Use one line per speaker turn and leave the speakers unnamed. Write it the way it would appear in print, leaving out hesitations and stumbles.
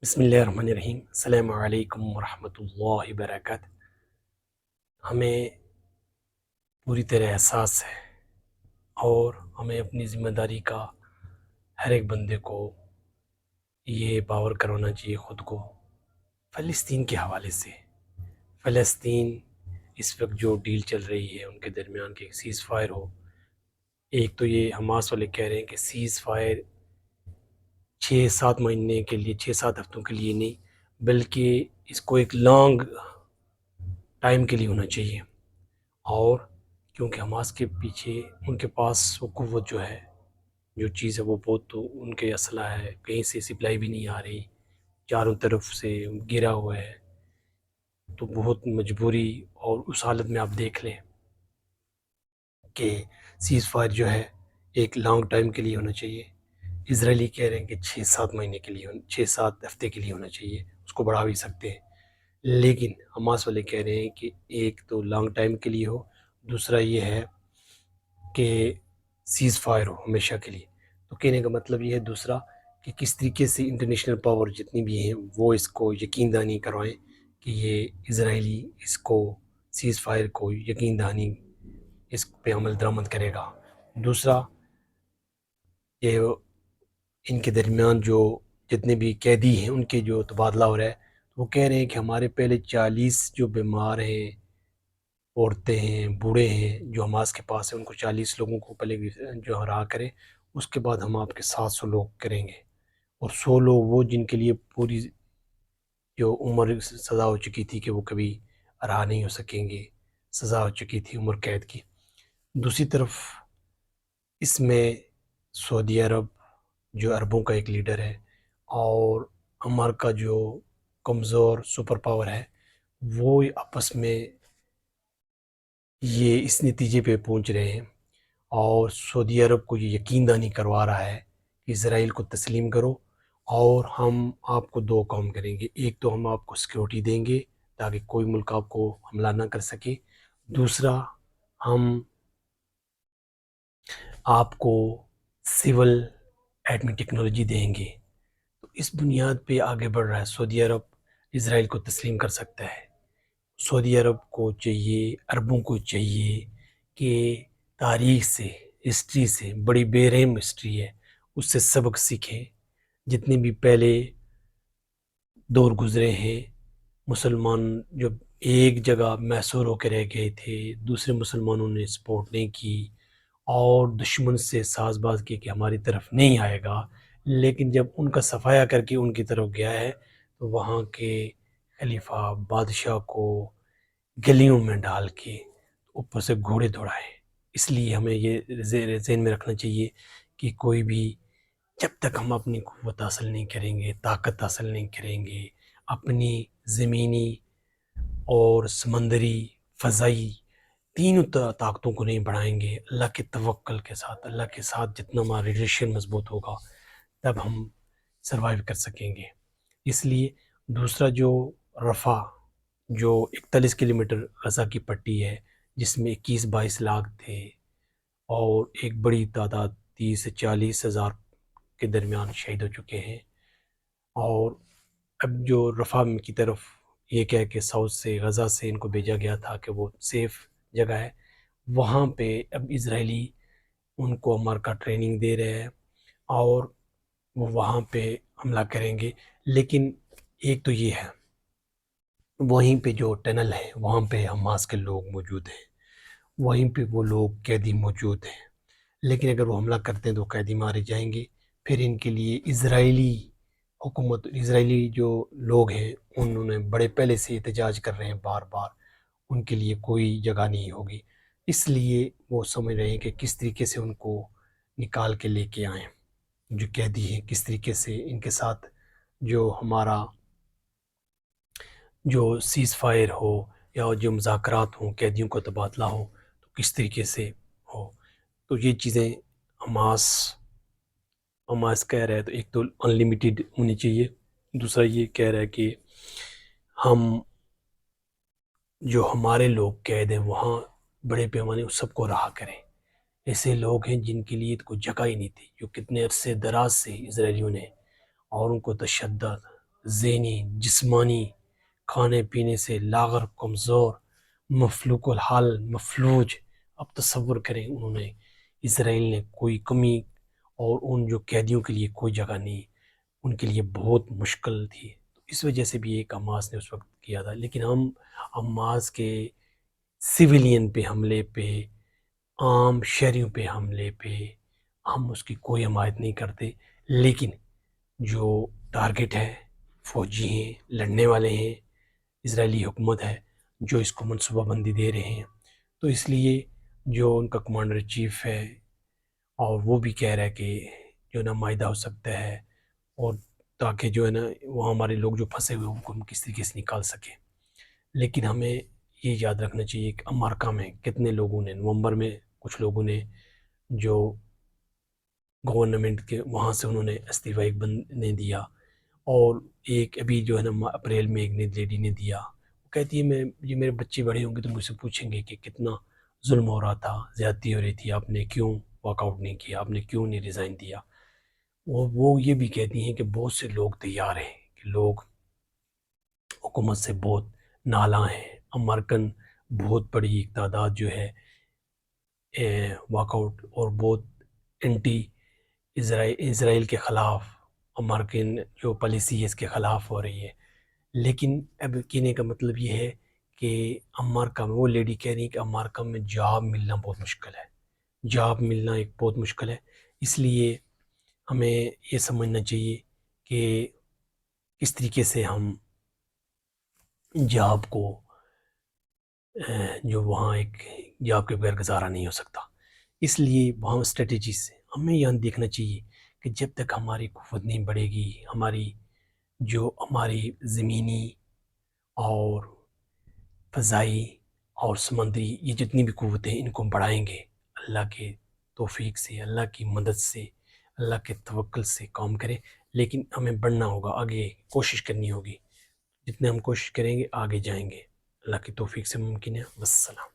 بسم اللہ الرحمن الرحیم۔ السلام علیکم ورحمۃ اللہ وبرکاتہ۔ ہمیں پوری طرح احساس ہے اور ہمیں اپنی ذمہ داری کا ہر ایک بندے کو یہ باور کروانا چاہیے خود کو فلسطین کے حوالے سے۔ فلسطین اس وقت جو ڈیل چل رہی ہے ان کے درمیان کہ سیز فائر ہو، ایک تو یہ حماس والے کہہ رہے ہیں کہ سیز فائر 6-7 مہینے کے لیے، 6-7 ہفتوں کے لیے نہیں، بلکہ اس کو ایک لانگ ٹائم کے لیے ہونا چاہیے۔ اور کیونکہ حماس کے پیچھے ان کے پاس وہ قوت جو چیز ہے وہ بہت، تو ان کے اسلحہ ہے، کہیں سے سپلائی بھی نہیں آ رہی، چاروں طرف سے گھرا ہوا ہے، تو بہت مجبوری۔ اور اس حالت میں آپ دیکھ لیں کہ سیز فائر ایک لانگ ٹائم کے لیے ہونا چاہیے۔ اسرائیلی کہہ رہے ہیں کہ 6-7 مہینے کے لیے، 6-7 ہفتے کے لیے ہونا چاہیے، اس کو بڑھا بھی سکتے ہیں، لیکن حماس والے کہہ رہے ہیں کہ ایک تو لانگ ٹائم کے لیے ہو، دوسرا یہ ہے کہ سیز فائر ہو ہمیشہ کے لیے۔ تو کہنے کا مطلب یہ ہے دوسرا کہ کس طریقے سے انٹرنیشنل پاور جتنی بھی ہیں وہ اس کو یقین دہانی کروائیں کہ یہ اسرائیلی اس کو سیز فائر کو یقین دہانی اس پہ عمل درآمد کرے گا۔ دوسرا یہ ان کے درمیان جو جتنے بھی قیدی ہیں ان کے جو تبادلہ ہو رہا ہے، وہ کہہ رہے ہیں کہ ہمارے پہلے 40 جو بیمار ہیں، عورتیں ہیں، بوڑھے ہیں جو حماس کے پاس ہیں، ان کو 40 لوگوں کو پہلے جو رہا کریں، اس کے بعد ہم آپ کے 700 لوگ کریں گے، اور 100 لوگ وہ جن کے لیے پوری جو عمر سزا ہو چکی تھی کہ وہ کبھی رہا نہیں ہو سکیں گے، سزا ہو چکی تھی عمر قید کی۔ دوسری طرف اس میں سعودی عرب جو عربوں کا ایک لیڈر ہے، اور امریکہ جو کمزور سپر پاور ہے، وہ آپس میں یہ اس نتیجے پہ پہنچ رہے ہیں، اور سعودی عرب کو یہ یقین دہانی کروا رہا ہے کہ اسرائیل کو تسلیم کرو اور ہم آپ کو 2 کام کریں گے، ایک تو ہم آپ کو سیکیورٹی دیں گے تاکہ کوئی ملک آپ کو حملہ نہ کر سکے، دوسرا ہم آپ کو سول ایٹمی ٹیکنالوجی دیں گے۔ تو اس بنیاد پہ آگے بڑھ رہا ہے۔ سعودی عرب اسرائیل کو تسلیم کر سکتا ہے۔ سعودی عرب کو چاہیے، عربوں کو چاہیے کہ تاریخ سے، ہسٹری سے، بڑی بے رحم ہسٹری ہے، اس سے سبق سیکھیں۔ جتنے بھی پہلے دور گزرے ہیں، مسلمان جب ایک جگہ محصور ہو کے رہ گئے تھے، دوسرے مسلمانوں نے سپورٹ نہیں کی اور دشمن سے ساز باز کی کہ ہماری طرف نہیں آئے گا، لیکن جب ان کا صفایا کر کے ان کی طرف گیا ہے تو وہاں کے خلیفہ بادشاہ کو گلیوں میں ڈال کے اوپر سے گھوڑے دوڑائے۔ اس لیے ہمیں یہ ذہن میں رکھنا چاہیے کہ کوئی بھی جب تک ہم اپنی قوت حاصل نہیں کریں گے، طاقت حاصل نہیں کریں گے، اپنی زمینی اور سمندری، فضائی تینوں طاقتوں کو نہیں بڑھائیں گے، اللہ کے توکل کے ساتھ، اللہ کے ساتھ جتنا ہمارا ریلیشن مضبوط ہوگا تب ہم سروائیو کر سکیں گے۔ اس لیے دوسرا جو رفح جو 41 کلومیٹر غزہ کی پٹی ہے، جس میں 21-22 لاکھ تھے اور ایک بڑی تعداد 30 سے 40 ہزار کے درمیان شہید ہو چکے ہیں، اور اب جو رفح کی طرف یہ کہہ کہ ساؤتھ سے، غزہ سے ان کو بھیجا گیا تھا کہ وہ سیف جگہ ہے، وہاں پہ اب اسرائیلی ان کو امریکہ ٹریننگ دے رہے ہیں اور وہ وہاں پہ حملہ کریں گے۔ لیکن ایک تو یہ ہے، وہیں پہ جو ٹنل ہے وہاں پہ حماس کے لوگ موجود ہیں، وہیں پہ وہ لوگ قیدی موجود ہیں، لیکن اگر وہ حملہ کرتے ہیں تو قیدی مارے جائیں گے، پھر ان کے لیے اسرائیلی حکومت، اسرائیلی جو لوگ ہیں انہوں نے بڑے پہلے سے احتجاج کر رہے ہیں بار بار، ان کے لیے کوئی جگہ نہیں ہوگی، اس لیے وہ سمجھ رہے ہیں کہ کس طریقے سے ان کو نکال کے لے کے آئیں، جو قیدی ہیں کس طریقے سے ان کے ساتھ جو ہمارا جو سیز فائر ہو یا جو مذاکرات ہوں، قیدیوں کا تبادلہ ہو، تو کس طریقے سے ہو۔ تو یہ چیزیں حماس کہہ رہا ہے، تو ایک تو انلمیٹیڈ ہونی چاہیے، دوسرا یہ کہہ رہا ہے کہ ہم جو ہمارے لوگ قید ہیں وہاں بڑے پیمانے اس سب کو رہا کریں۔ ایسے لوگ ہیں جن کے لیے کوئی جگہ ہی نہیں تھی، جو کتنے عرصے دراز سے اسرائیلیوں نے اور ان کو تشدد، ذہنی جسمانی کھانے پینے سے لاغر کمزور مفلوق الحال مفلوج. اب تصور کریں انہوں نے اسرائیل نے کوئی کمی اور ان جو قیدیوں کے لیے کوئی جگہ نہیں، ان کے لیے بہت مشکل تھی. تو اس وجہ سے بھی ایک حماس نے اس وقت کیا تھا. لیکن ہم حماس کے سویلین پہ حملے پہ، عام شہریوں پہ حملے پہ ہم اس کی کوئی حمایت نہیں کرتے. لیکن جو ٹارگٹ ہے فوجی ہیں، لڑنے والے ہیں، اسرائیلی حکومت ہے جو اس کو منصوبہ بندی دے رہے ہیں. تو اس لیے جو ان کا کمانڈر چیف ہے اور وہ بھی کہہ رہا ہے کہ جو ہے نا معاہدہ ہو سکتا ہے، اور تاکہ جو ہے نا وہ ہمارے لوگ جو پھنسے ہوئے ان کو ہم کس طریقے سے نکال سکیں. لیکن ہمیں یہ یاد رکھنا چاہیے کہ امریکہ میں کتنے لوگوں نے نومبر میں کچھ لوگوں نے جو گورنمنٹ کے وہاں سے انہوں نے استعفیٰ ایک بند نے دیا، اور ایک ابھی جو ہے نا اپریل میں ایک لیڈی نے دیا. وہ کہتی ہے میں یہ میرے بچے بڑے ہوں گے تو مجھ سے پوچھیں گے کہ کتنا ظلم ہو رہا تھا، زیادتی ہو رہی تھی، آپ نے کیوں واک آؤٹ نہیں کیا، آپ نے کیوں نہیں ریزائن دیا. وہ یہ بھی کہتی ہیں کہ بہت سے لوگ تیار ہیں کہ لوگ حکومت سے بہت نالاں ہیں. امریکن بہت بڑی ایک تعداد جو ہے واک آؤٹ اور بہت اینٹی اسرائیل کے خلاف، امریکن جو پالیسی ہے اس کے خلاف ہو رہی ہے. لیکن اب کہنے کا مطلب یہ ہے کہ امریکہ میں وہ لیڈی کہہ رہی ہے کہ امریکہ میں جاب ملنا بہت مشکل ہے، جاب ملنا ایک بہت مشکل ہے. اس لیے ہمیں یہ سمجھنا چاہیے کہ کس طریقے سے ہم جاب کو جو وہاں ایک جاب کے بغیر گزارا نہیں ہو سکتا. اس لیے وہاں اسٹریٹجی سے ہمیں یہاں دیکھنا چاہیے کہ جب تک ہماری قوت نہیں بڑھے گی، ہماری زمینی اور فضائی اور سمندری یہ جتنی بھی قوتیں ان کو بڑھائیں گے، اللہ کے توفیق سے، اللہ کی مدد سے، اللہ کے توکل سے کام کریں. لیکن ہمیں بڑھنا ہوگا، آگے کوشش کرنی ہوگی. جتنے ہم کوشش کریں گے آگے جائیں گے. اللہ کی توفیق سے ممکن ہے. والسلام.